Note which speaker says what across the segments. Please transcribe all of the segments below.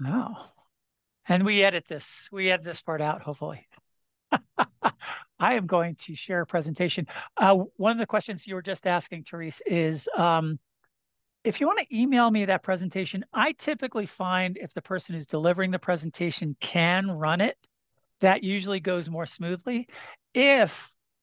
Speaker 1: Oh, and we edit this. We edit this part out, hopefully. I am going to share a presentation. One of the questions you were just asking, Therese, is if you want to email me that presentation, I typically find if the person who's delivering the presentation can run it, that usually goes more smoothly.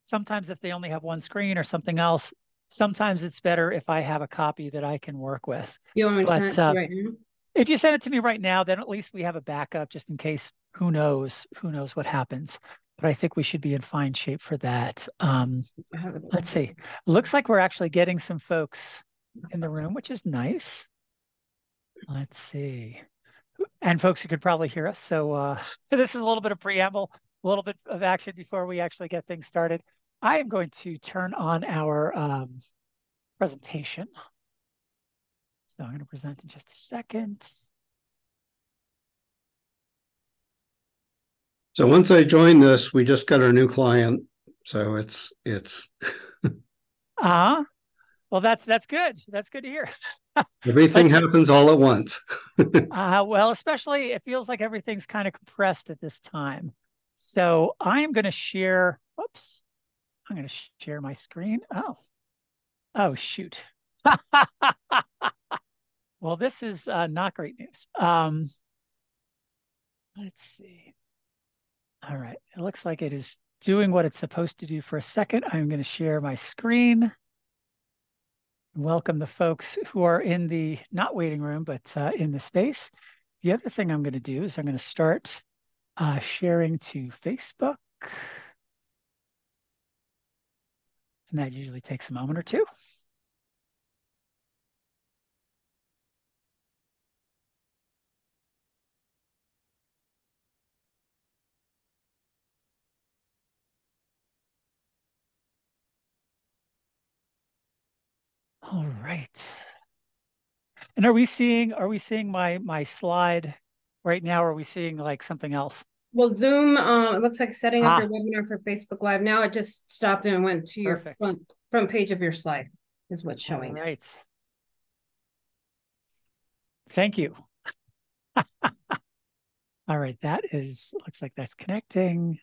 Speaker 1: Sometimes if they only have one screen or something else, sometimes it's better if I have a copy that I can work with.
Speaker 2: You want me to send it to you right now?
Speaker 1: If you send it to me right now, then at least we have a backup just in case, who knows what happens. But I think we should be in fine shape for that. Let's see. Looks like we're actually getting some folks in the room, which is nice. Let's see. And folks, you could probably hear us. So this is a little bit of preamble, a little bit of action before we actually get things started. I am going to turn on our presentation. So I'm going to present in just a second.
Speaker 3: So once I join this, we just got our new client. So it's
Speaker 1: well, that's good. That's good to hear.
Speaker 3: Everything happens all at once.
Speaker 1: Well, especially it feels like everything's kind of compressed at this time. So I am going to share, whoops, I'm going to share my screen. Oh, shoot. Well, this is not great news. Let's see. All right. It looks like it is doing what it's supposed to do for a second. I'm going to share my screen. Welcome the folks who are in the not waiting room, but in the space. The other thing I'm going to do is I'm going to start sharing to Facebook. And that usually takes a moment or two. All right. And are we seeing my slide right now? Or are we seeing like something else?
Speaker 2: Well, Zoom, it looks like setting up your webinar for Facebook Live. Now it just stopped and went to your front page of your slide is what's showing.
Speaker 1: All right. Thank you. All right, looks like that's connecting.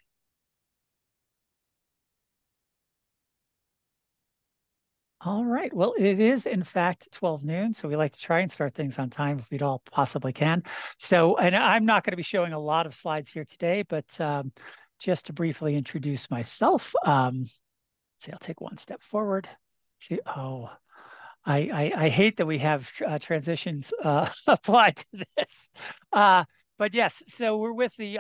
Speaker 1: All right. Well, it is in fact 12 noon, so we like to try and start things on time if we all possibly can. So, and I'm not going to be showing a lot of slides here today, but just to briefly introduce myself, let's see, I'll take one step forward. See, I hate that we have transitions applied to this. But yes, so I'm with the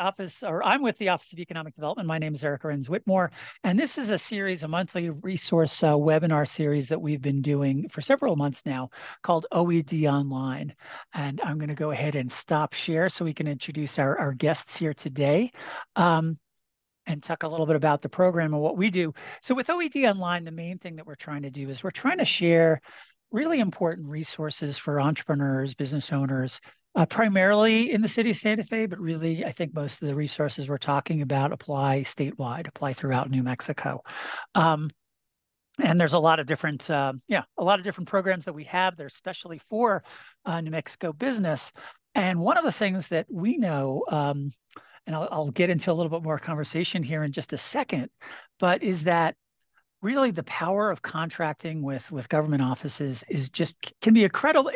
Speaker 1: Office of Economic Development. My name is Eric Ahrens Whitmore, and this is a monthly resource webinar series that we've been doing for several months now called OED Online. And I'm going to go ahead and stop share so we can introduce our guests here today. And talk a little bit about the program and what we do. So with OED Online, the main thing that we're trying to do is we're trying to share really important resources for entrepreneurs, business owners, primarily in the city of Santa Fe, but really I think most of the resources we're talking about apply statewide, apply throughout New Mexico. And there's a lot of different, programs that we have that are especially for New Mexico business. And one of the things that we know, and I'll get into a little bit more conversation here in just a second, but is that really the power of contracting with government offices can be an incredible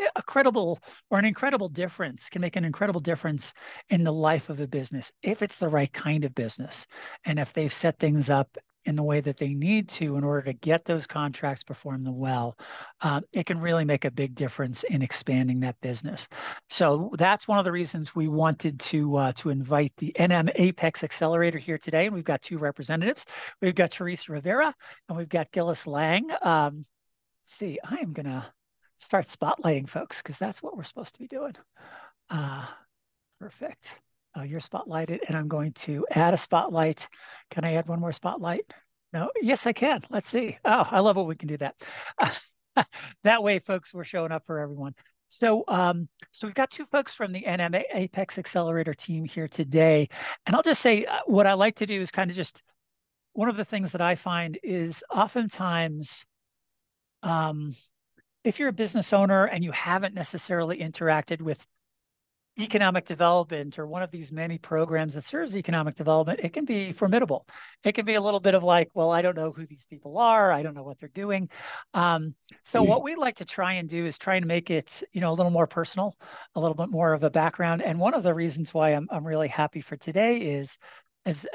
Speaker 1: difference, can make an incredible difference in the life of a business if it's the right kind of business. And if they've set things up in the way that they need to in order to get those contracts perform them well, it can really make a big difference in expanding that business. So that's one of the reasons we wanted to invite the NM APEX Accelerator here today. And we've got two representatives. We've got Therese Rivera and we've got Gillis Lang. Let's see, I am going to start spotlighting folks because that's what we're supposed to be doing. Perfect. You're spotlighted, and I'm going to add a spotlight. Can I add one more spotlight? No? Yes, I can. Let's see. Oh, I love it when we can do that. That way, folks, we're showing up for everyone. So we've got two folks from the NM APEX Accelerator team here today. And I'll just say what I like to do is kind of just, one of the things that I find is oftentimes, if you're a business owner and you haven't necessarily interacted with economic development or one of these many programs that serves economic development, it can be formidable. It can be a little bit of like, well, I don't know who these people are. I don't know what they're doing. So what we like to try and do is try and make it, you know, a little more personal, a little bit more of a background. And one of the reasons why I'm really happy for today is, as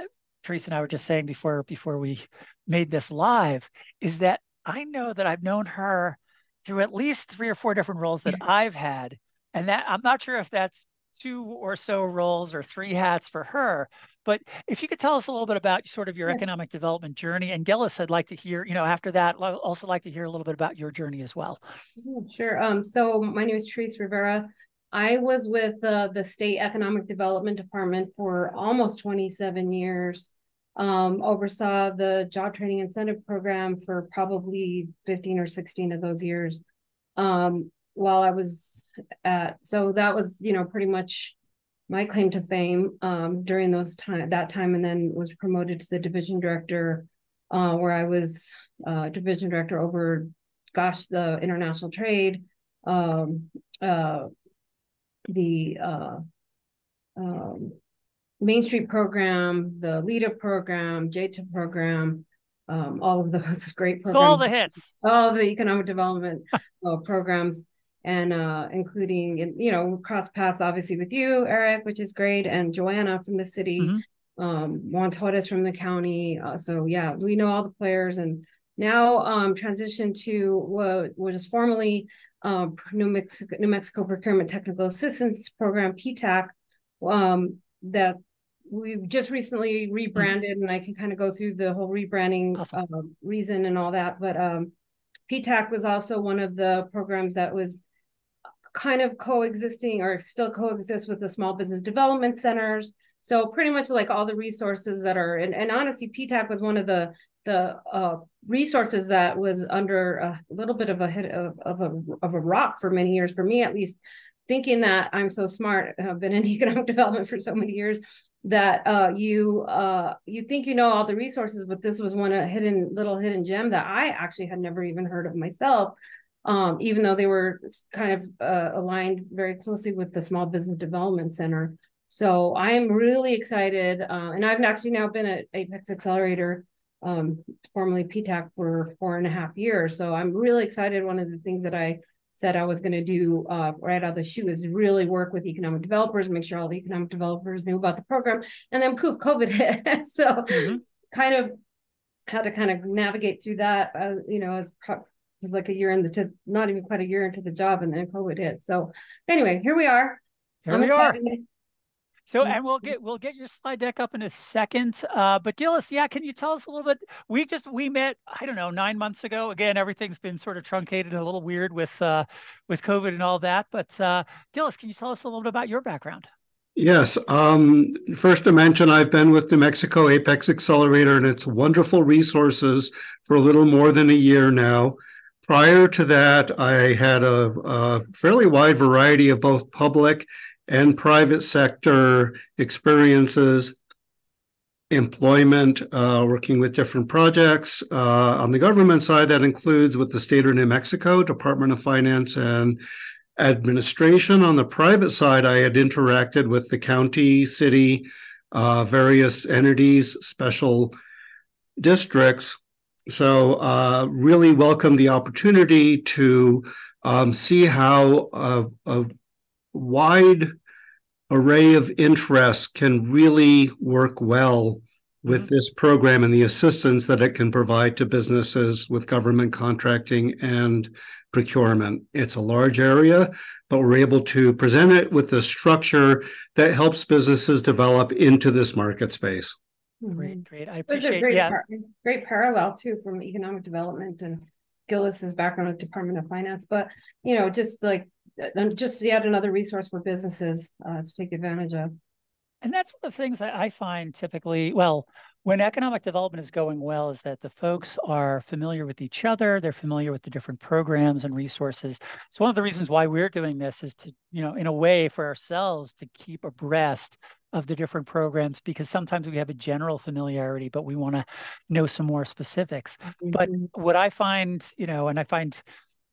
Speaker 1: Therese and I were just saying before we made this live, is that I know that I've known her through at least 3 or 4 different roles that I've had. And that I'm not sure if that's 2 or so roles or 3 hats for her, but if you could tell us a little bit about sort of your economic development journey. And Gillis, I'd like to hear, you know, after that, I'd also like to hear a little bit about your journey as well.
Speaker 2: Sure. So my name is Therese Rivera. I was with the State Economic Development Department for almost 27 years. Oversaw the job training incentive program for probably 15 or 16 of those years. While I was so that was, you know, pretty much my claim to fame during that time, and then was promoted to the division director, where I was division director over, the international trade, the Main Street program, the LEADA program, JTA program, all of those great programs.
Speaker 1: So all the hits.
Speaker 2: All of the economic development programs, and including, you know, cross paths obviously with you, Eric, which is great, and Joanna from the city, Juan Torres from the county. So yeah, we know all the players, and now transitioned to what is formerly New Mexico Procurement Technical Assistance Program, PTAC, that we've just recently rebranded, and I can kind of go through the whole rebranding reason and all that. But PTAC was also one of the programs that was kind of coexisting, or still coexist, with the small business development centers. So pretty much like all the resources that are, and honestly, PTAC was one of the resources that was under a little bit of a hit of a rock for many years, for me at least, thinking that I'm so smart, I've been in economic development for so many years, that you think you know all the resources, but this was one little hidden gem that I actually had never even heard of myself, even though they were kind of aligned very closely with the Small Business Development Center. So I am really excited, and I've actually now been at APEX Accelerator, formerly PTAC, for 4.5 years. So I'm really excited. One of the things that I said I was going to do right out of the chute is really work with economic developers, make sure all the economic developers knew about the program. And then poof, COVID hit. So kind of had to kind of navigate through that, you know, it was like a year not even quite a year into the job, and then COVID hit. So anyway, here we are.
Speaker 1: Here we are. So, and we'll get your slide deck up in a second. But Gillis, yeah, can you tell us a little bit? We met, I don't know, 9 months ago. Again, everything's been sort of truncated and a little weird with COVID and all that. But Gillis, can you tell us a little bit about your background?
Speaker 3: Yes. First to mention, I've been with New Mexico APEX Accelerator and its wonderful resources for a little more than a year now. Prior to that, I had a fairly wide variety of both public and private sector experiences, employment, working with different projects. On the government side, that includes with the state of New Mexico, Department of Finance and Administration. On the private side, I had interacted with the county, city, various entities, special districts. So really welcome the opportunity to see how a wide array of interests can really work well with this program and the assistance that it can provide to businesses with government contracting and procurement. It's a large area, but we're able to present it with the structure that helps businesses develop into this market space.
Speaker 1: Great. I appreciate it.
Speaker 2: Great parallel too from economic development and Gillis's background with Department of Finance, but you know, just yet another resource for businesses to take advantage of.
Speaker 1: And that's one of the things I find typically, well, when economic development is going well, is that the folks are familiar with each other. They're familiar with the different programs and resources. So one of the reasons why we're doing this is to, you know, in a way for ourselves to keep abreast of the different programs, because sometimes we have a general familiarity, but we want to know some more specifics. But what I find, you know, and I find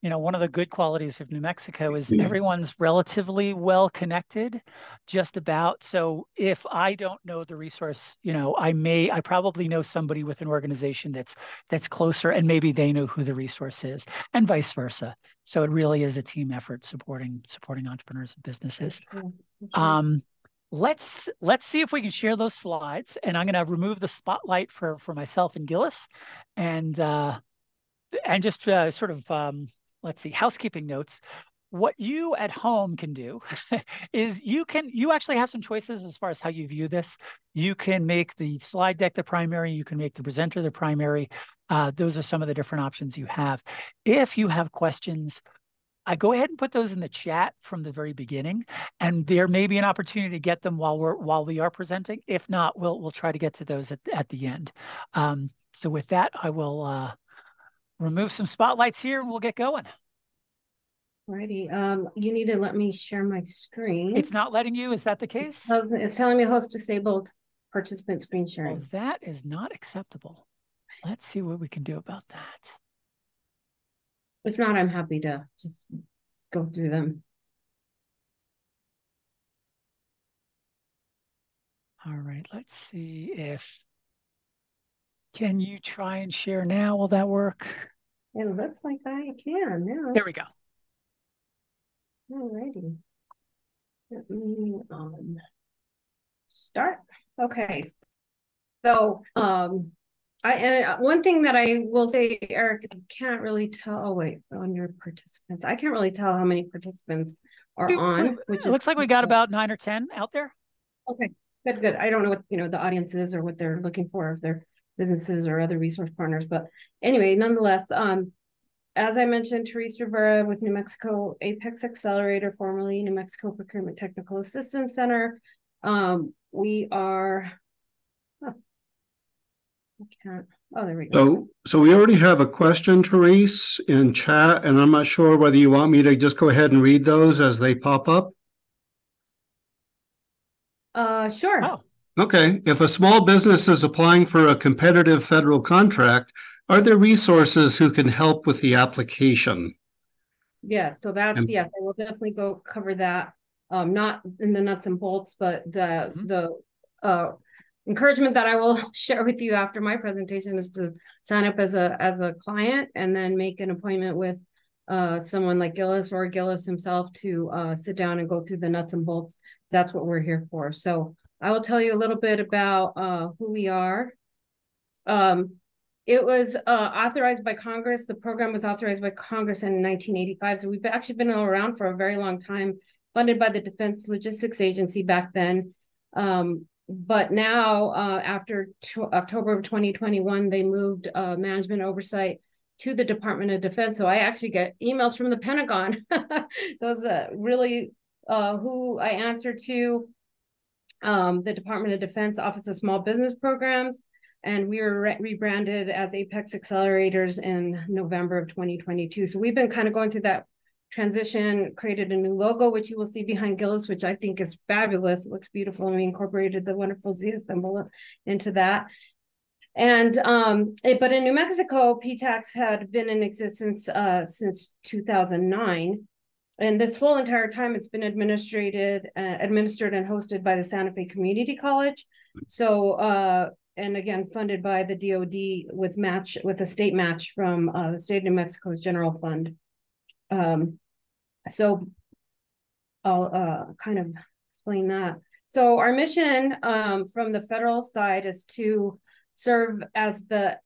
Speaker 1: one of the good qualities of New Mexico is everyone's relatively well connected, just about. So if I don't know the resource, I probably know somebody with an organization that's closer, and maybe they know who the resource is, and vice versa. So it really is a team effort supporting entrepreneurs and businesses. Let's see if we can share those slides, and I'm going to remove the spotlight for myself and Gillis, and just sort of let's see, housekeeping notes. What you at home can do is you actually have some choices as far as how you view this. You can make the slide deck the primary. You can make the presenter the primary. Those are some of the different options you have. If you have questions, I go ahead and put those in the chat from the very beginning, and there may be an opportunity to get them while we are presenting. If not, we'll try to get to those at the end. So with that, I will remove some spotlights here, and we'll get going.
Speaker 2: Alrighty. You need to let me share my screen.
Speaker 1: It's not letting you. Is that the case?
Speaker 2: It's telling me host disabled participant screen sharing.
Speaker 1: Well, that is not acceptable. Let's see what we can do about that.
Speaker 2: If not, I'm happy to just go through them.
Speaker 1: All right. Let's see if... Can you try and share now? Will that work?
Speaker 2: It looks like I can now.
Speaker 1: There we go.
Speaker 2: Alrighty. Let me start. Okay. So one thing that I will say, Eric, I can't really tell. Oh wait, on your participants, I can't really tell how many participants are on.
Speaker 1: Which looks like we got about 9 or 10 out there.
Speaker 2: Okay, good. I don't know what the audience is or what they're looking for, if they're businesses or other resource partners, but anyway, nonetheless, as I mentioned, Therese Rivera with New Mexico APEX Accelerator, formerly New Mexico Procurement Technical Assistance Center. We are, I can't, there we go.
Speaker 3: So we already have a question, Therese, in chat, and I'm not sure whether you want me to just go ahead and read those as they pop up.
Speaker 2: Sure.
Speaker 1: Oh.
Speaker 3: Okay. If a small business is applying for a competitive federal contract, are there resources who can help with the application?
Speaker 2: Yeah, so that's, yes, I will definitely go cover that. Not in the nuts and bolts, but the encouragement that I will share with you after my presentation is to sign up as a client, and then make an appointment with someone like Gillis or Gillis himself to sit down and go through the nuts and bolts. That's what we're here for. So I will tell you a little bit about who we are. It was authorized by Congress. The program was authorized by Congress in 1985. So we've actually been around for a very long time, funded by the Defense Logistics Agency back then. But now, after October of 2021, they moved management oversight to the Department of Defense. So I actually get emails from the Pentagon. Those really who I answer to. The Department of Defense Office of Small Business Programs, and we were rebranded as APEX Accelerators in November of 2022. So we've been kind of going through that transition, created a new logo, which you will see behind Gillis, which I think is fabulous. It looks beautiful, and we incorporated the wonderful Zia symbol into that. And but in New Mexico, PTACs had been in existence since 2009. And this whole entire time, it's been administered and hosted by the Santa Fe Community College. So, and again, funded by the DoD with a state match from the state of New Mexico's general fund. So I'll kind of explain that. So our mission from the federal side is to serve as the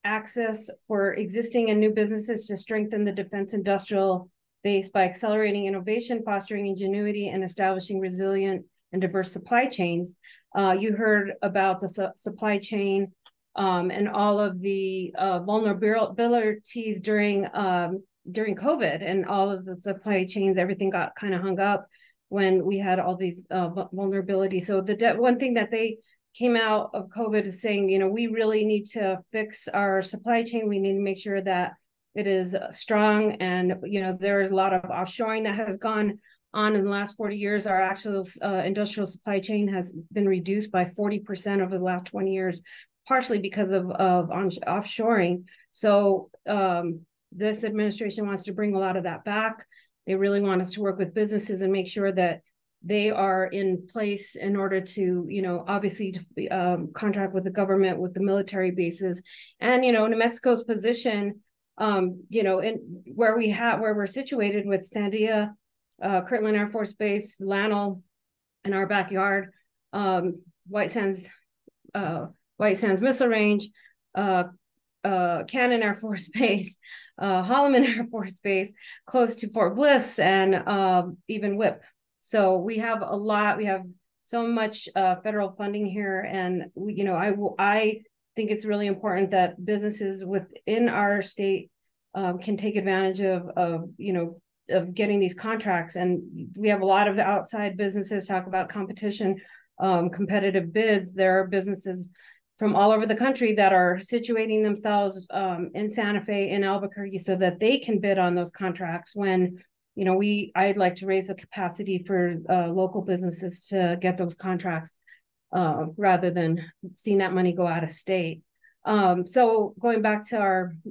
Speaker 2: access for existing and new businesses to strengthen the defense industrial base by accelerating innovation, fostering ingenuity, and establishing resilient and diverse supply chains. You heard about the supply chain and all of the vulnerabilities during COVID, and all of the supply chains, everything got kind of hung up when we had all these vulnerabilities. So one thing that they came out of COVID is saying, we really need to fix our supply chain. We need to make sure that it is strong, and there's a lot of offshoring that has gone on in the last 40 years. Our actual industrial supply chain has been reduced by 40% over the last 20 years, partially because of offshoring. So This administration wants to bring a lot of that back. They really want us to work with businesses and make sure that they are in place in order to, obviously contract with the government, with the military bases. And, New Mexico's position, in where we're situated with Sandia, Kirtland Air Force Base, Lano in our backyard, White Sands Missile Range, Cannon Air Force Base, Holloman Air Force Base, close to Fort Bliss, and even WIP. So we have a lot. We have so much federal funding here, and I think it's really important that businesses within our state can take advantage of getting these contracts. And we have a lot of outside businesses talk about competition, competitive bids. There are businesses from all over the country that are situating themselves in Santa Fe, in Albuquerque, so that they can bid on those contracts when, I'd like to raise the capacity for local businesses to get those contracts rather than seeing that money go out of state. So going back to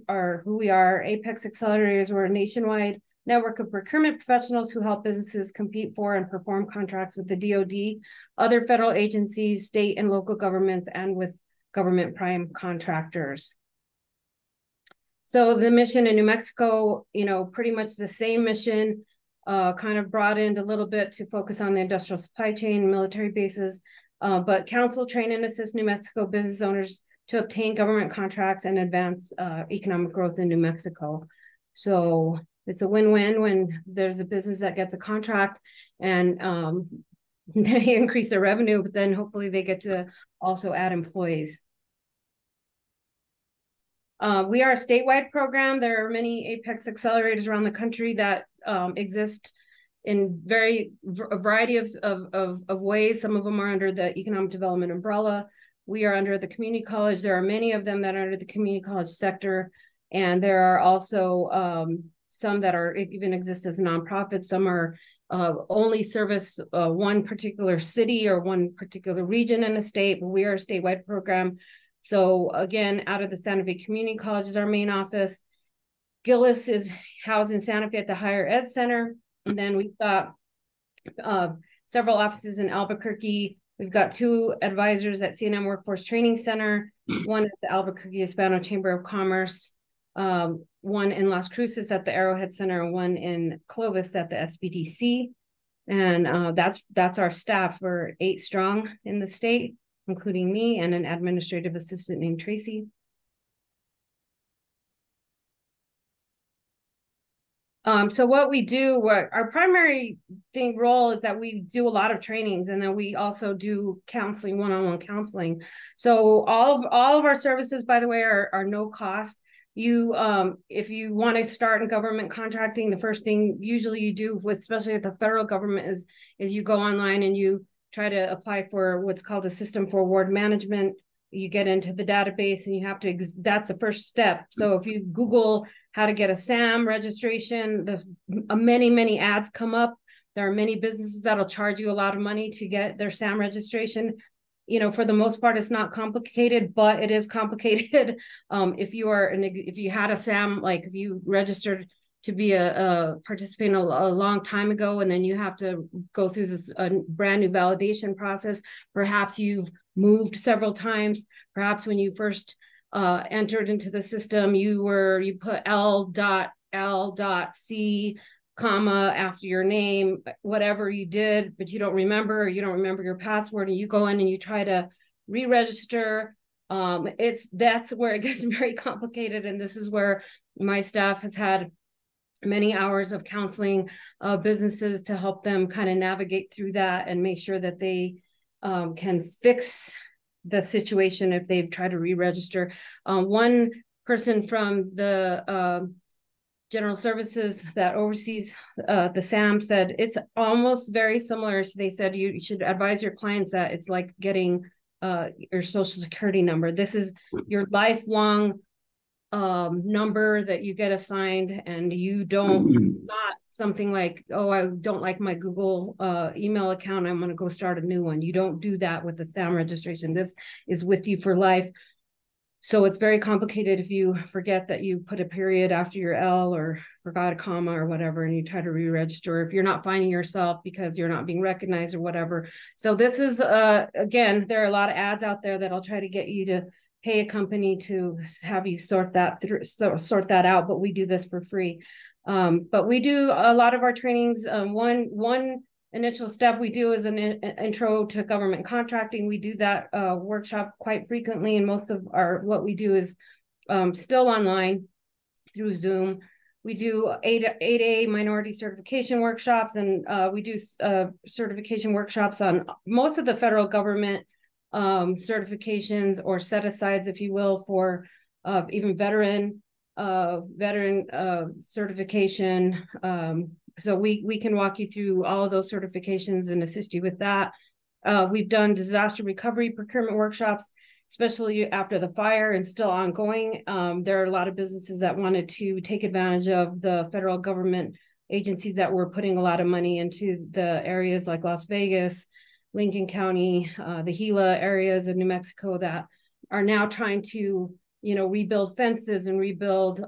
Speaker 2: our who we are, Apex Accelerators, we're a nationwide network of procurement professionals who help businesses compete for and perform contracts with the DoD, other federal agencies, state and local governments, and with government prime contractors. So the mission in New Mexico, pretty much the same mission, kind of broadened a little bit to focus on the industrial supply chain, military bases, but counsel, train, and assist New Mexico business owners to obtain government contracts and advance economic growth in New Mexico. So it's a win-win when there's a business that gets a contract and they increase their revenue, but then hopefully they get to also add employees. We are a statewide program. There are many Apex accelerators around the country that exist in a variety of ways. Some of them are under the economic development umbrella. We are under the community college. There are many of them that are under the community college sector. And there are also some that even exist as nonprofits. Some are only service one particular city or one particular region in a state, but we are a statewide program. So again, out of the Santa Fe Community College is our main office. Gillis is housed in Santa Fe at the Higher Ed Center. And then we've got several offices in Albuquerque. We've got 2 advisors at CNM Workforce Training Center, one at the Albuquerque Hispano Chamber of Commerce, one in Las Cruces at the Arrowhead Center, and one in Clovis at the SBDC. And that's our staff. We're 8 strong in the state, including me and an administrative assistant named Tracy. So what we do, our primary role is that we do a lot of trainings, and then we also do counseling, one-on-one counseling. So all of our services, by the way, are no cost. If you want to start in government contracting, the first thing usually you do, especially with the federal government, is you go online and you try to apply for what's called a system for award management. You get into the database and you have to, that's the first step. So if you Google how to get a SAM registration, many ads come up. There are many businesses that'll charge you a lot of money to get their SAM registration. For the most part, it's not complicated, but it is complicated. If you had a SAM, like if you registered to be a participant a long time ago, and then you have to go through this brand new validation process. Perhaps you've moved several times. Perhaps when you first entered into the system, you put L.C, comma after your name, whatever you did, but you don't remember your password, and you go in and you try to re-register. That's where it gets very complicated, and this is where my staff has had many hours of counseling businesses to help them kind of navigate through that and make sure that they can fix the situation if they've tried to re-register. One person from the General Services that oversees the SAM said it's almost very similar. So they said you should advise your clients that it's like getting your social security number. This is your lifelong number that you get assigned, and you don't, not something like, oh, I don't like my Google email account, I'm going to go start a new one. You don't do that with the SAM registration. This is with you for life. So it's very complicated if you forget that you put a period after your L or forgot a comma or whatever, and you try to re-register, if you're not finding yourself because you're not being recognized or whatever. So this is, again, there are a lot of ads out there that'll try to get you to pay a company to have you sort that out, but we do this for free. But we do a lot of our trainings. One initial step we do is an intro to government contracting. We do that workshop quite frequently, and most of what we do is still online through Zoom. We do 8A minority certification workshops, and we do certification workshops on most of the federal government certifications or set-asides, if you will, for even veteran certification. So we can walk you through all of those certifications and assist you with that. We've done disaster recovery procurement workshops, especially after the fire, and still ongoing. There are a lot of businesses that wanted to take advantage of the federal government agencies that were putting a lot of money into the areas like Las Vegas, Lincoln County, the Gila areas of New Mexico that are now trying to, rebuild fences and rebuild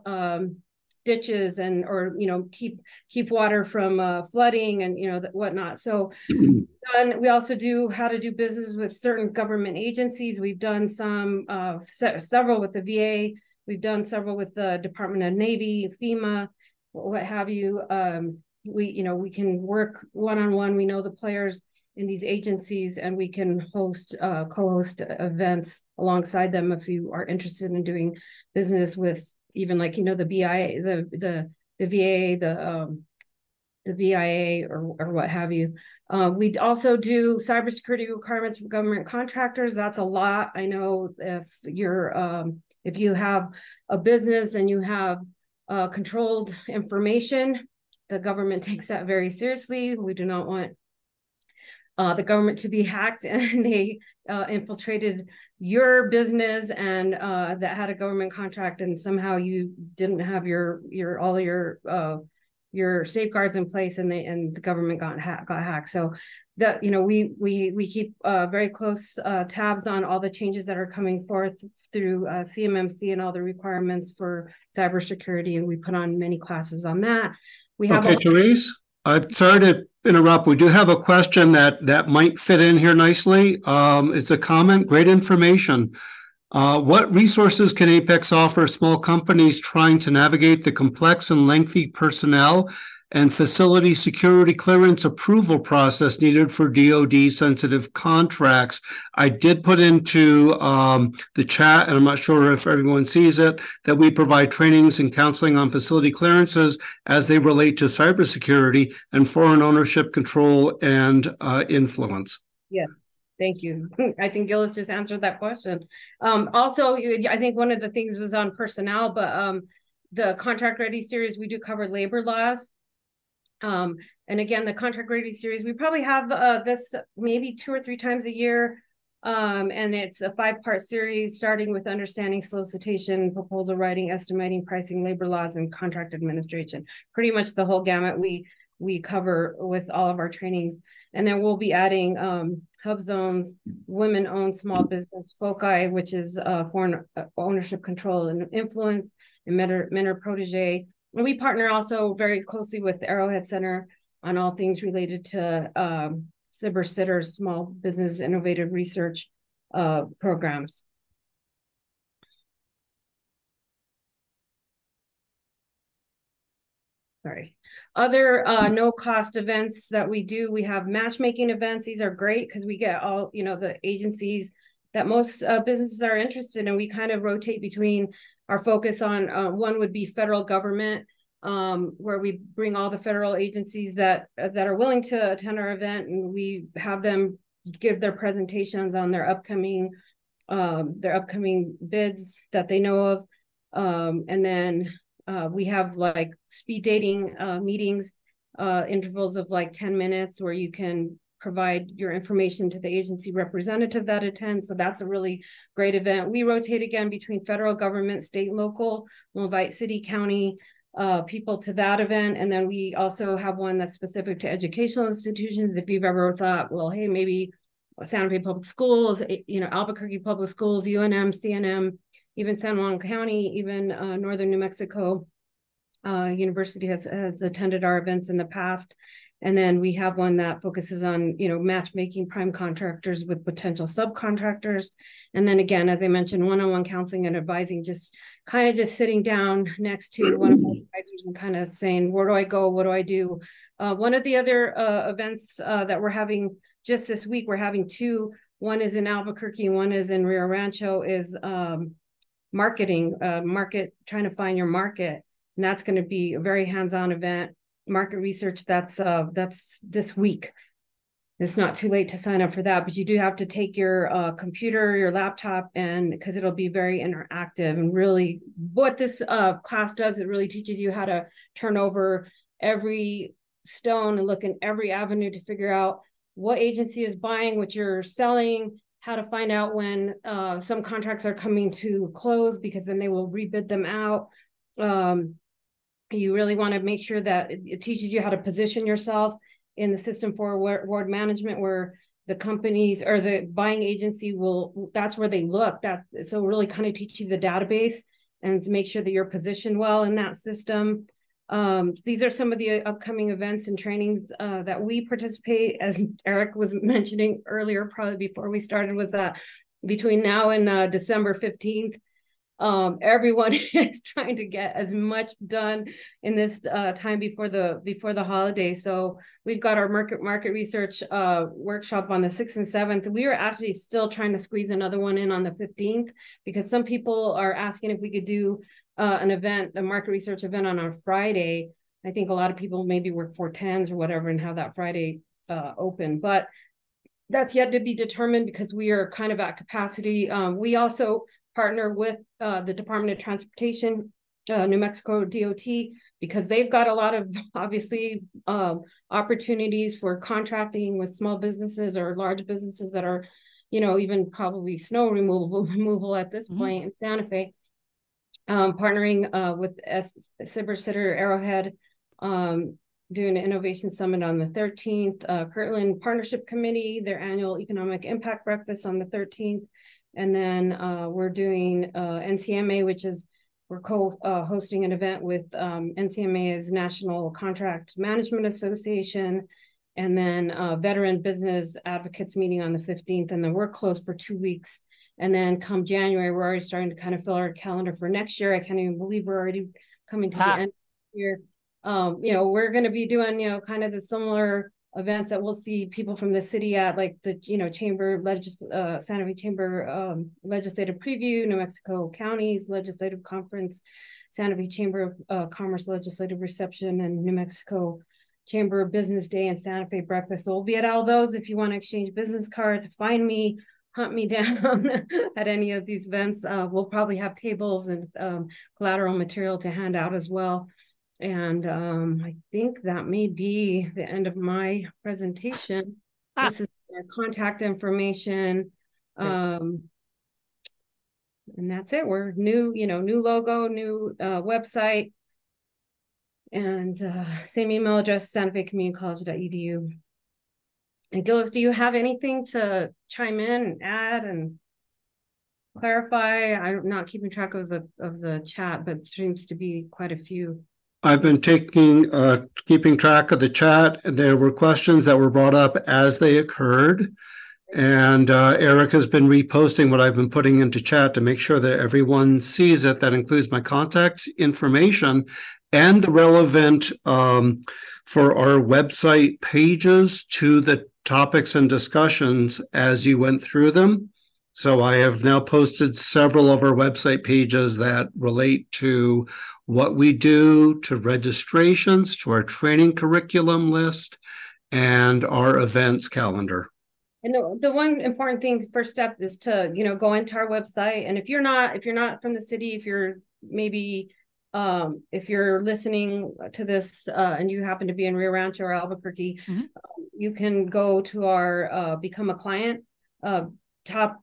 Speaker 2: ditches or keep water from flooding and whatnot. So we also do how to do business with certain government agencies. We've done several with the VA. We've done several with the Department of Navy, FEMA, what have you. We can work one-on-one. We know the players in these agencies, and we can co-host events alongside them if you are interested in doing business with even the BIA, the VA, the BIA or what have you. We also do cybersecurity requirements for government contractors. That's a lot. I know if you have a business, then you have controlled information. The government takes that very seriously. We do not want the government to be hacked and they infiltrated your business and that had a government contract, and somehow you didn't have all your safeguards in place, and the government got hacked. So that we keep very close tabs on all the changes that are coming forth through CMMC and all the requirements for cybersecurity, and we put on many classes on that. We have
Speaker 3: Therese, I'm sorry to interrupt. We do have a question that might fit in here nicely. It's a comment. Great information. What resources can Apex offer small companies trying to navigate the complex and lengthy personnel and facility security clearance approval process needed for DoD sensitive contracts? I did put into the chat, and I'm not sure if everyone sees it, that we provide trainings and counseling on facility clearances as they relate to cybersecurity and foreign ownership control and influence.
Speaker 2: Yes. Thank you. I think Gillis just answered that question. Also, I think one of the things was on personnel, but the Contract Ready series, we do cover labor laws. And again, the Contract Ready series, we probably have this maybe 2 or 3 times a year. And it's a 5-part series starting with understanding solicitation, proposal writing, estimating, pricing, labor laws, and contract administration. Pretty much the whole gamut we cover with all of our trainings. And then we'll be adding hub zones, women-owned small business foci, which is foreign ownership control and influence, and mentor protege. And we partner also very closely with the Arrowhead Center on all things related to CyberSitter, small business innovative research programs. Sorry. Other no-cost events that we do, we have matchmaking events. These are great because we get all, the agencies that most businesses are interested in. We kind of rotate between our focus on, one would be federal government, where we bring all the federal agencies that are willing to attend our event, and we have them give their presentations on their upcoming bids that they know of. And then we have like speed dating meetings, intervals of like 10 minutes where you can provide your information to the agency representative that attends. So that's a really great event. We rotate again between federal government, state, local. We'll invite city, county people to that event. And then we also have one that's specific to educational institutions. If you've ever thought, well, hey, maybe Santa Fe Public Schools, Albuquerque Public Schools, UNM, CNM, even San Juan County, even Northern New Mexico University has attended our events in the past. And then we have one that focuses on, matchmaking prime contractors with potential subcontractors. And then again, as I mentioned, one-on-one counseling and advising, just sitting down next to one of our advisors and kind of saying, where do I go? What do I do? One of the other events that we're having just this week, we're having two. One is in Albuquerque, one is in Rio Rancho, is marketing, trying to find your market. And that's going to be a very hands-on event. Market research, that's this week. It's not too late to sign up for that, but you do have to take your computer, your laptop, and because it'll be very interactive. And really what this class does, it really teaches you how to turn over every stone and look in every avenue to figure out what agency is buying, what you're selling, how to find out when some contracts are coming to close, because then they will rebid them out. You really want to make sure that it teaches you how to position yourself in the system for award management, where the companies or the buying agency that's where they look. So really kind of teach you the database and to make sure that you're positioned well in that system. These are some of the upcoming events and trainings that we participate, as Eric was mentioning earlier, probably before we started, was that between now and December 15th, everyone is trying to get as much done in this time before the holiday. So we've got our market research workshop on the 6th and 7th. We are actually still trying to squeeze another one in on the 15th, because some people are asking if we could do a market research event on a Friday. I think a lot of people maybe work 410s or whatever and have that Friday open, but that's yet to be determined because we are kind of at capacity. We also partner with the Department of Transportation, New Mexico DOT, because they've got a lot of obviously opportunities for contracting with small businesses or large businesses that are, even probably snow removal at this point in Santa Fe. Partnering with Sitter Arrowhead, doing an innovation summit on the 13th, Kirtland Partnership Committee, their annual economic impact breakfast on the 13th. And then we're doing NCMA, which is we're co-hosting an event with NCMA's National Contract Management Association, and then Veteran Business Advocates meeting on the 15th. And then we're closed for 2 weeks. And then come January, we're already starting to kind of fill our calendar for next year. I can't even believe we're already coming to the end of the year. We're going to be doing, kind of the similar events that we'll see people from the city at, like the, Santa Fe Chamber Legislative Preview, New Mexico County's Legislative Conference, Santa Fe Chamber of Commerce Legislative Reception, and New Mexico Chamber Business Day and Santa Fe Breakfast. So we'll be at all those. If you want to exchange business cards, find me, hunt me down at any of these events. We'll probably have tables and collateral material to hand out as well. And I think that may be the end of my presentation. This is our contact information. And that's it. We're new, new logo, new website, and same email address, santafecommunitycollege.edu. And Gillis, do you have anything to chime in and add and clarify? I'm not keeping track of the chat, but it seems to be quite a few.
Speaker 3: I've been keeping track of the chat. There were questions that were brought up as they occurred. And Eric has been reposting what I've been putting into chat to make sure that everyone sees it. That includes my contact information and the relevant for our website pages to the topics and discussions as you went through them. So I have now posted several of our website pages that relate to what we do, to registrations, to our training curriculum list, and our events calendar.
Speaker 2: And the one important thing, first step, is to go into our website. And if you're not from the city, if you're maybe if you're listening to this and you happen to be in Rio Rancho or Albuquerque, you can go to our Become a Client top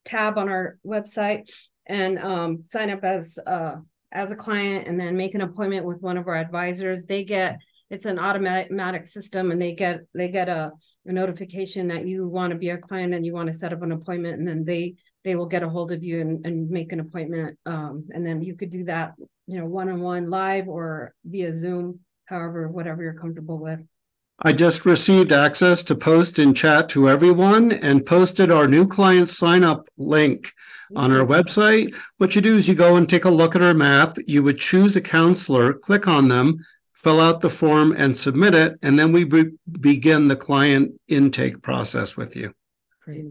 Speaker 2: tab on our website and sign up as a client, and then make an appointment with one of our advisors. It's an automatic system, and they get a notification that you want to be a client and you want to set up an appointment, and then they they will get a hold of you and make an appointment. And then you could do that, one-on-one live or via Zoom, however, whatever you're comfortable with.
Speaker 3: I just received access to post in chat to everyone and posted our new client sign up link on our website. What you do is you go and take a look at our map. You would choose a counselor, click on them, fill out the form and submit it. And then we begin the client intake process with you.
Speaker 1: Great.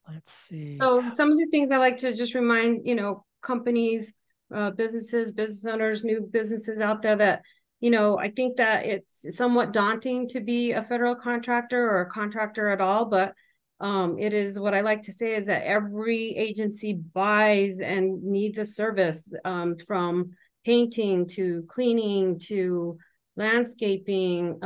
Speaker 1: Let's see.
Speaker 2: So some of the things I like to just remind, companies, businesses, business owners, new businesses out there that, I think that it's somewhat daunting to be a federal contractor or a contractor at all, but it is, what I like to say is that every agency buys and needs a service, from painting to cleaning to landscaping.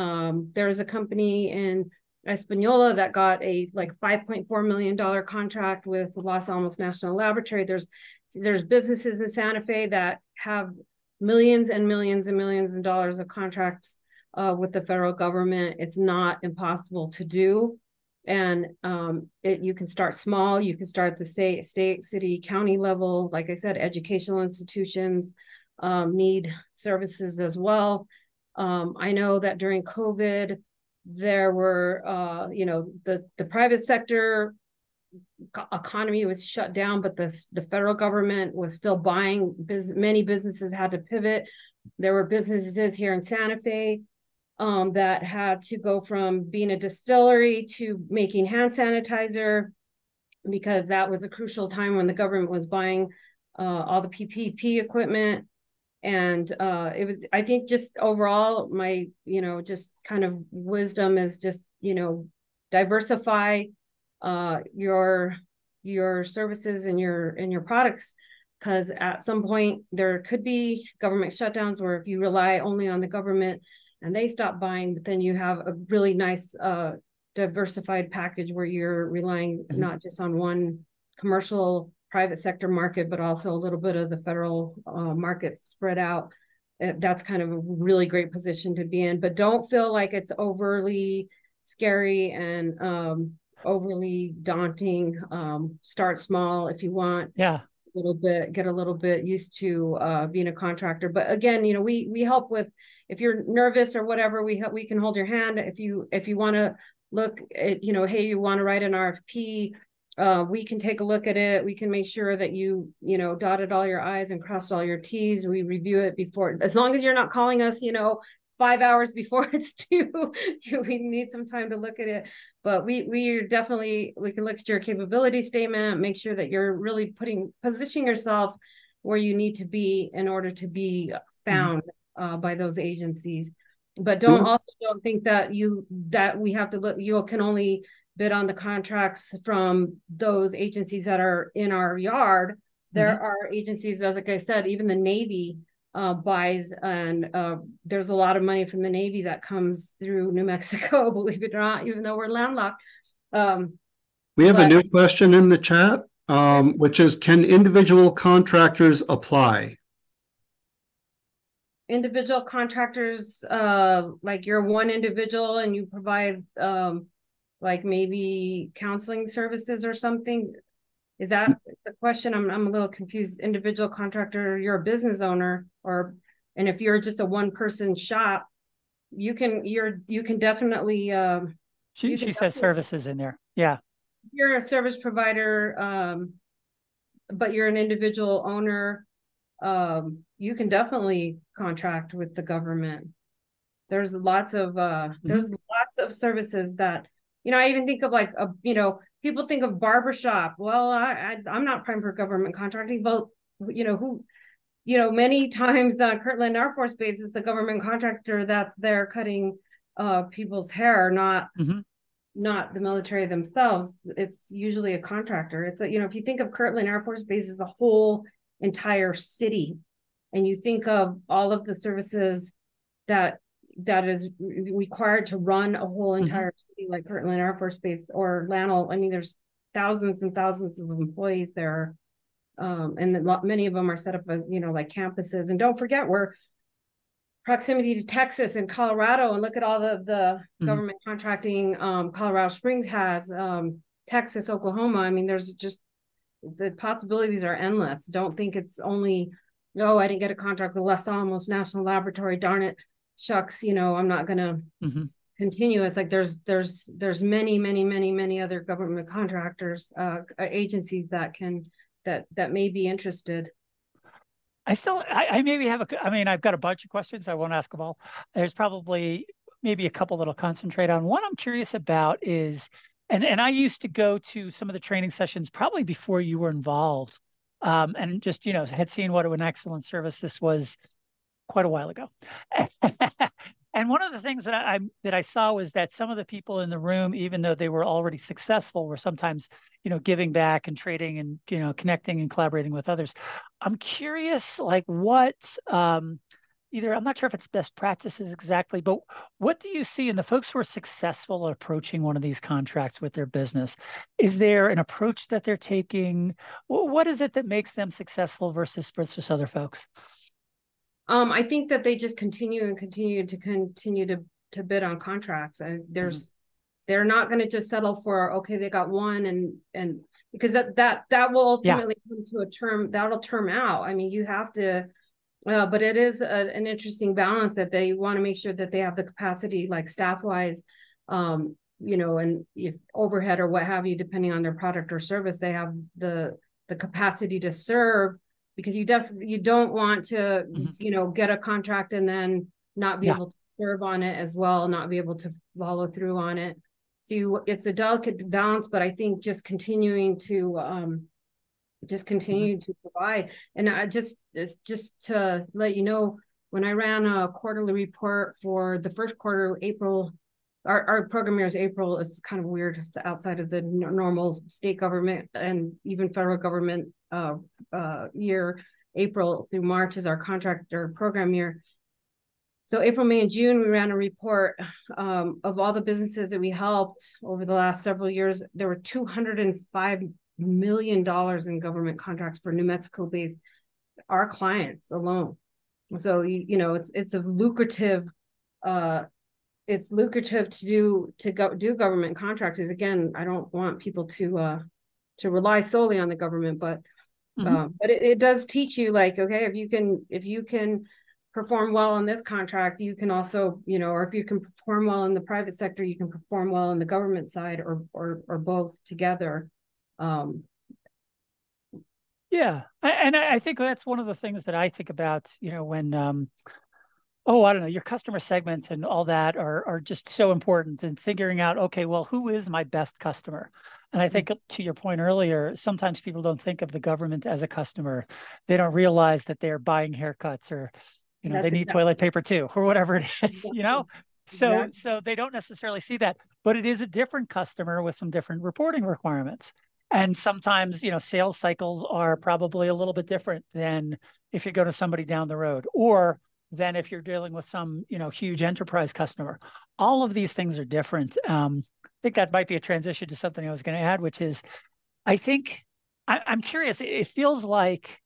Speaker 2: There's a company in Espanola that got a $5.4 million contract with Los Alamos National Laboratory. There's businesses in Santa Fe that have millions and millions and millions of dollars of contracts with the federal government. It's not impossible to do. And you can start small. You can start at the state, city, county level. Like I said, educational institutions need services as well. I know that during COVID, there were, the private sector economy was shut down, but the federal government was still buying. Many businesses had to pivot. There were businesses here in Santa Fe that had to go from being a distillery to making hand sanitizer, because that was a crucial time when the government was buying all the PPP equipment. And it was, I think, just overall, my, just kind of wisdom is just, diversify your services and your products, because at some point there could be government shutdowns where if you rely only on the government and they stop buying, but then you have a really nice diversified package where you're relying not just on one commercial private sector market, but also a little bit of the federal market spread out. That's kind of a really great position to be in, but don't feel like it's overly scary and overly daunting. Start small if you want.
Speaker 1: Yeah.
Speaker 2: Get a little bit used to being a contractor. But again, we help with, if you're nervous or whatever, we can hold your hand. If you want to look at, hey, you want to write an RFP, we can take a look at it. We can make sure that you dotted all your I's and crossed all your T's. We review it before, as long as you're not calling us, 5 hours before it's due. We need some time to look at it. But we can look at your capability statement, make sure that you're really positioning yourself where you need to be in order to be found by those agencies. But don't think that we have to look, you can only bid on the contracts from those agencies that are in our yard. There are agencies, like I said, even the Navy buys, and there's a lot of money from the Navy that comes through New Mexico, believe it or not, even though we're landlocked.
Speaker 3: We have a new question in the chat, which is, can individual contractors apply?
Speaker 2: Individual contractors, like you're one individual and you provide like maybe counseling services or something. Is that the question? I'm a little confused. Individual contractor, you're a business owner, and if you're just a one person shop, you can definitely
Speaker 1: she says services in there. Yeah.
Speaker 2: You're a service provider, but you're an individual owner, you can definitely contract with the government. There's lots of services that, I even think of people think of barbershop. Well, I'm not prime for government contracting, but many times Kirtland Air Force Base is the government contractor that they're cutting people's hair, not the military themselves. It's usually a contractor. It's if you think of Kirtland Air Force Base as a whole entire city, and you think of all of the services that is required to run a whole entire city like Kirtland Air Force Base or Lanel. I mean, there's thousands and thousands of employees there. And many of them are set up as, like campuses. And don't forget, we're proximity to Texas and Colorado, and look at all the government contracting Colorado Springs has. Texas, Oklahoma. I mean, there's just, the possibilities are endless. Don't think it's only, oh, I didn't get a contract with Los Alamos National Laboratory, darn it, shucks, I'm not gonna continue. It's like there's many other government contractors, agencies that may be interested.
Speaker 1: I maybe have I've got a bunch of questions. I won't ask them all. There's probably maybe a couple that'll concentrate on. One I'm curious about is, and I used to go to some of the training sessions probably before you were involved, and just, had seen what an excellent service this was quite a while ago. And one of the things that I saw was that some of the people in the room, even though they were already successful, were sometimes, giving back and trading and, connecting and collaborating with others. I'm curious, like what, either, I'm not sure if it's best practices exactly, but what do you see in the folks who are successful at approaching one of these contracts with their business? Is there an approach that they're taking? What is it that makes them successful versus other folks?
Speaker 2: I think that they just continue to bid on contracts. They're not going to just settle for, okay, they got one, and because that will ultimately come to a term, that'll term out. I mean, you have to, but it is an interesting balance that they want to make sure that they have the capacity, like staff wise, and if overhead or what have you, depending on their product or service, they have the capacity to serve. Because you don't want to, get a contract and then not be able to serve on it as well, not be able to follow through on it. So it's a delicate balance, but I think just continuing to provide. And it's just to let you know, when I ran a quarterly report for the first quarter, April, our program year is April. It's kind of weird. It's outside of the normal state government and even federal government year. April through March is our contract or program year. So April, May, and June, we ran a report of all the businesses that we helped over the last several years. There were $205 million in government contracts for New Mexico-based, our clients alone. So it's a lucrative. It's lucrative to do government contracts. Again, I don't want people to rely solely on the government, but it does teach you, like, okay, if you can perform well on this contract, you can also, or if you can perform well in the private sector, you can perform well in the government side, or both together.
Speaker 1: Yeah, and I think that's one of the things that I think about, when I don't know, your customer segments and all that are just so important, and figuring out, okay, well, who is my best customer? And I think, to your point earlier, sometimes people don't think of the government as a customer. They don't realize that they're buying haircuts, or, they need toilet paper too, or whatever it is, So they don't necessarily see that, but it is a different customer with some different reporting requirements. And sometimes, sales cycles are probably a little bit different than if you go to somebody down the road, or than if you're dealing with some, huge enterprise customer. All of these things are different. I think that might be a transition to something I was going to add, which is, I think, I'm curious. It feels like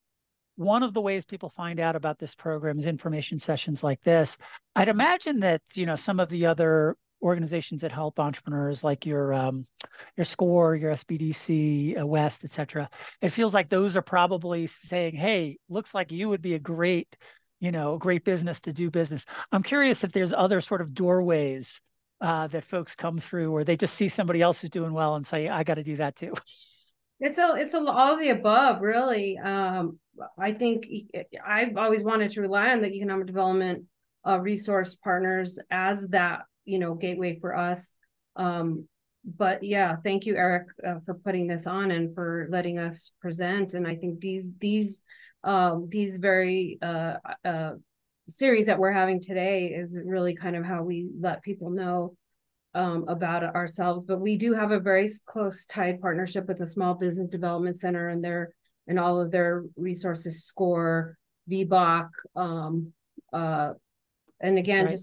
Speaker 1: one of the ways people find out about this program is information sessions like this. I'd imagine that, some of the other organizations that help entrepreneurs, like your SCORE, your SBDC, West, et cetera, it feels like those are probably saying, hey, looks like you would be a great business to do business. I'm curious if there's other sort of doorways that folks come through, or they just see somebody else who's doing well and say, I got to do that too.
Speaker 2: It's all of the above, really. I think I've always wanted to rely on the economic development resource partners as that, gateway for us. But yeah, thank you, Eric, for putting this on and for letting us present. And I think these very series that we're having today is really kind of how we let people know about ourselves. But we do have a very close tied partnership with the Small Business Development Center and all of their resources, SCORE, VBOC, and again, right.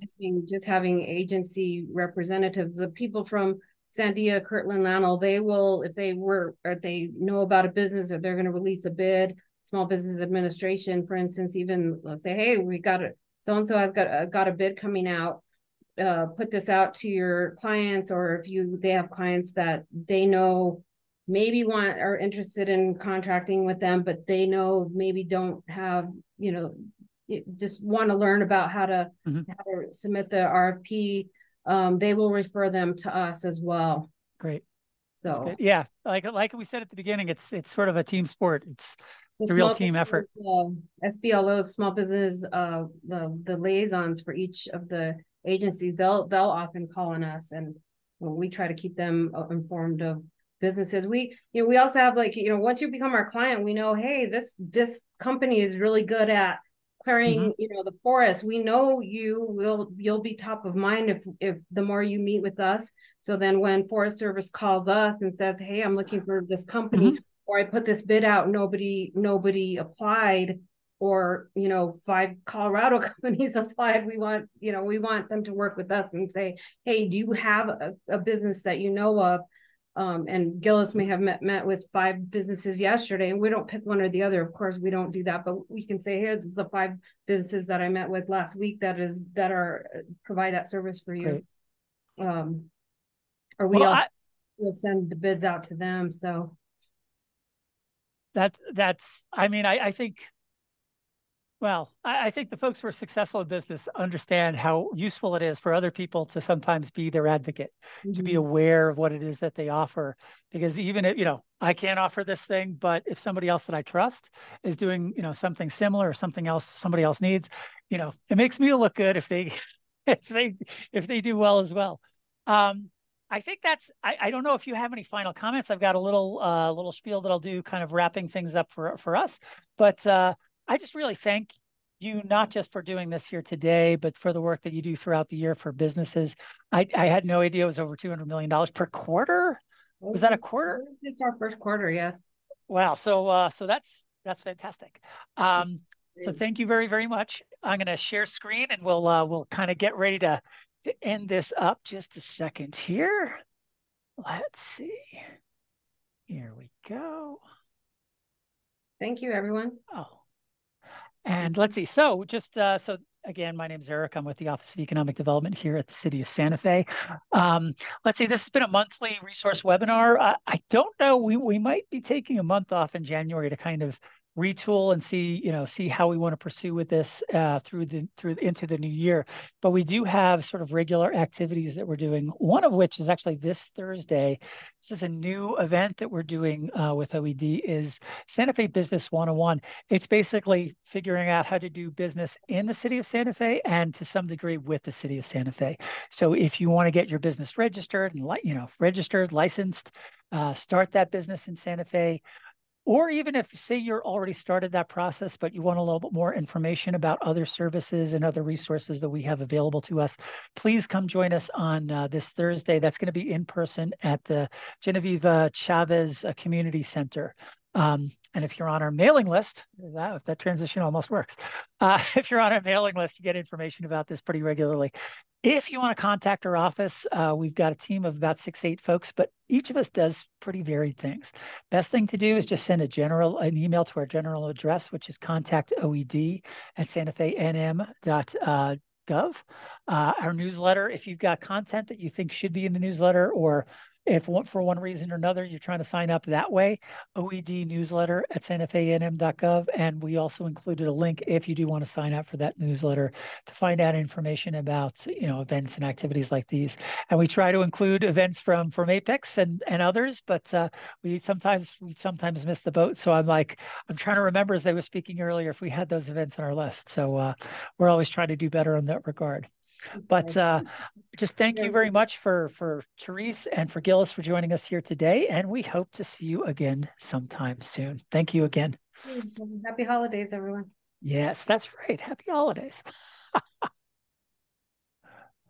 Speaker 2: just having agency representatives, the people from Sandia, Kirtland, Lannel, they will, if they know about a business or they're going to release a bid, Small Business Administration, for instance, even let's say, hey, we got it. So-and-so has got a bid coming out. Put this out to your clients, or if they have clients that they know maybe are interested in contracting with them, but they know maybe don't have, you know, just want to learn about how to submit the RFP, they will refer them to us as well.
Speaker 1: Great.
Speaker 2: So
Speaker 1: that's good. Yeah, like we said at the beginning, it's sort of a team sport. It's a real team effort.
Speaker 2: SBLOs, small business, the liaisons for each of the agencies, they'll often call on us, and we try to keep them informed of businesses. We also have, like, once you become our client, we know, hey, this company is really good at clearing, the forest. We know you'll be top of mind if the more you meet with us. So then when Forest Service calls us and says, hey, I'm looking for this company, or I put this bid out, nobody applied, or 5 Colorado companies applied, we want them to work with us and say, hey, do you have a business that you know of? And Gillis may have met with 5 businesses yesterday, and we don't pick one or the other. Of course, we don't do that, but we can say, here, this is the 5 businesses that I met with last week that provide that service for you. Great. Or we'll send the bids out to them. So
Speaker 1: that's I mean, I think, well, I think the folks who are successful in business understand how useful it is for other people to sometimes be their advocate, to be aware of what it is that they offer. Because even if, I can't offer this thing, but if somebody else that I trust is doing, something similar or something else somebody else needs, it makes me look good if they if they do well as well. I think I don't know if you have any final comments. I've got a little spiel that I'll do, kind of wrapping things up for us. But I just really thank you, not just for doing this here today, but for the work that you do throughout the year for businesses. I had no idea it was over $200 million per quarter. Was that a quarter?
Speaker 2: It's our first quarter, yes.
Speaker 1: Wow. So that's fantastic. So thank you very, very much. I'm going to share screen, and we'll kind of get ready to end this up. Just a second here. Let's see. Here we go.
Speaker 2: Thank you, everyone.
Speaker 1: Oh, and let's see. So just so again, my name is Eric. I'm with the Office of Economic Development here at the City of Santa Fe. Let's see. This has been a monthly resource webinar. I don't know. We might be taking a month off in January to kind of retool and see how we want to pursue with this through into the new year. But we do have sort of regular activities that we're doing, one of which is actually this Thursday. This is a new event that we're doing with OED, is Santa Fe Business 101. It's basically figuring out how to do business in the city of Santa Fe, and to some degree with the city of Santa Fe. So if you want to get your business registered and licensed, start that business in Santa Fe, or even if, say, you're already started that process, but you want a little bit more information about other services and other resources that we have available to us, please come join us on this Thursday. That's going to be in person at the Genevieve Chavez Community Center. And if you're on our mailing list, that transition almost works. If you're on our mailing list, you get information about this pretty regularly. If you want to contact our office, we've got a team of about 6-8 folks, but each of us does pretty varied things. Best thing to do is just send an email to our general address, which is contactoed@santafenm.gov. Our newsletter, if you've got content that you think should be in the newsletter, or if for one reason or another you're trying to sign up that way, OED newsletter at santafenm.gov. And we also included a link if you do want to sign up for that newsletter to find out information about events and activities like these. And we try to include events from APEX and others, but we sometimes miss the boat. So I'm trying to remember, as they were speaking earlier, if we had those events on our list. So we're always trying to do better in that regard. But just thank you very much for Therese and for Gillis for joining us here today. And we hope to see you again sometime soon. Thank you again.
Speaker 2: Happy holidays, everyone.
Speaker 1: Yes, that's right. Happy holidays.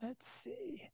Speaker 1: Let's see.